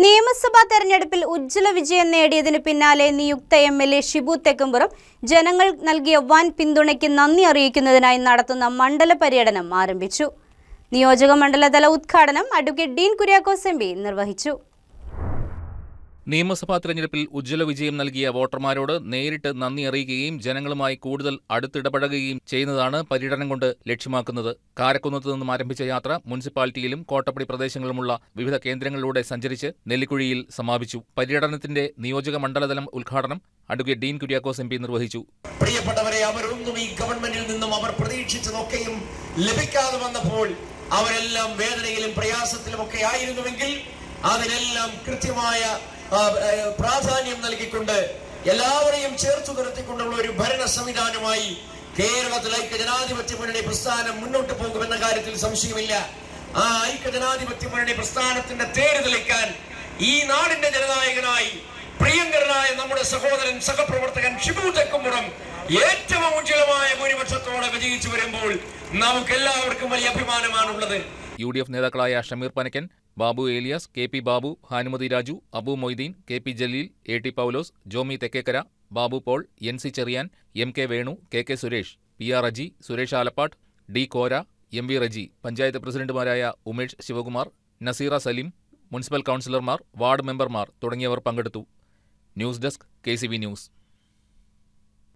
നിയമസഭാ തെരഞ്ഞെടുപ്പിൽ ഉജ്ജ്വല വിജയം നേടിയതിന് പിന്നാലെ നിയുക്ത എംഎൽഎ ഷിബു തെക്കുംപുറം ജനങ്ങൾ നൽകിയ വൻ പിന്തുണയ്ക്ക് നന്ദി അറിയിക്കുന്നതിനായി നടത്തുന്ന മണ്ഡല പര്യടനം ആരംഭിച്ചു. നിയോജക മണ്ഡലതല ഉദ്ഘാടനം അഡ്വക്കേറ്റ് ഡീൻ കുര്യാക്കോസ് എംപി നിർവഹിച്ചു. നിയമസഭാ തെരഞ്ഞെടുപ്പിൽ ഉജ്ജ്വല വിജയം നൽകിയ വോട്ടർമാരോട് നേരിട്ട് നന്ദി അറിയിക്കുകയും ജനങ്ങളുമായി കൂടുതൽ അടുത്തിടപഴകുകയും ചെയ്യുന്നതാണ് പര്യടനം കൊണ്ട് ലക്ഷ്യമാക്കുന്നത്. കാരക്കുന്നത്ത് നിന്നും ആരംഭിച്ച യാത്ര മുനിസിപ്പാലിറ്റിയിലും കോട്ടപ്പടി പ്രദേശങ്ങളിലുമുള്ള വിവിധ കേന്ദ്രങ്ങളിലൂടെ സഞ്ചരിച്ച് നെല്ലിക്കുഴിയിൽ സമാപിച്ചു. പര്യടനത്തിന്റെ നിയോജക മണ്ഡലതലം ഉദ്ഘാടനം അഡ്വക്കേറ്റ് ഡീൻ കുര്യാക്കോസ് എംപി നിർവഹിച്ചു. പ്രിയപ്പെട്ടവരെ, അവരൊന്നും ഈ ഗവൺമെന്റിൽ നിന്നും അവർ പ്രതീക്ഷിച്ചതൊക്കെയും ലഭിക്കാതെ വന്നപ്പോൾ അവരെല്ലാം വേദനയിലും പ്രയാസത്തിലും ഒക്കെ ആയിരുന്നുവെങ്കിൽ അതിനെല്ലാം കൃത്യമായ പ്രാധാന്യം നൽകിക്കൊണ്ട് എല്ലാവരെയും ചേർത്തു നിർത്തിക്കൊണ്ടുള്ള ഒരു ഭരണ സംവിധാനമായി കേരളത്തിൽ ഐക്യജനാധിപത്യ മുന്നണി പ്രസ്ഥാനം മുന്നോട്ട് പോകുമെന്ന കാര്യത്തിൽ സംശയമില്ല. ആ ഐക്യജനാധിപത്യ മുന്നണി പ്രസ്ഥാനത്തിന്റെ തേര് തെളിക്കാൻ ഈ നാടിന്റെ ജനനായകനായി പ്രിയങ്കരനായ നമ്മുടെ സഹോദരൻ സഹപ്രവർത്തകൻ ഷിബു തെക്കുംപുറം ഏറ്റവും ഉജ്ജ്വലമായ ഭൂരിപക്ഷത്തോടെ വിജയിച്ചു വരുമ്പോൾ നമുക്ക് എല്ലാവർക്കും വലിയ അഭിമാനമാണുള്ളത്. UDF നേതാക്കളായ Shameer Panakkan, Babu Elias, KP Babu, Hanumathi Raju, Abu Moideen, KP Jaleel, AT Paulose, Jomy Thekkekara, Babu Paul, NC Cherian, MK Venu, KK Suresh, PR Aji, Suresh Alappatt, D Kora, MV Reji, panchayat പ്രസിഡന്റുമാരായ ഉമേഷ് ശിവകുമാർ, നസീറ സലീം, മുനിസിപ്പൽ കൗൺസിലർമാർ, വാർഡ് മെമ്പർമാർ തുടങ്ങിയവർ പങ്കെടുത്തു. News desk KCB news.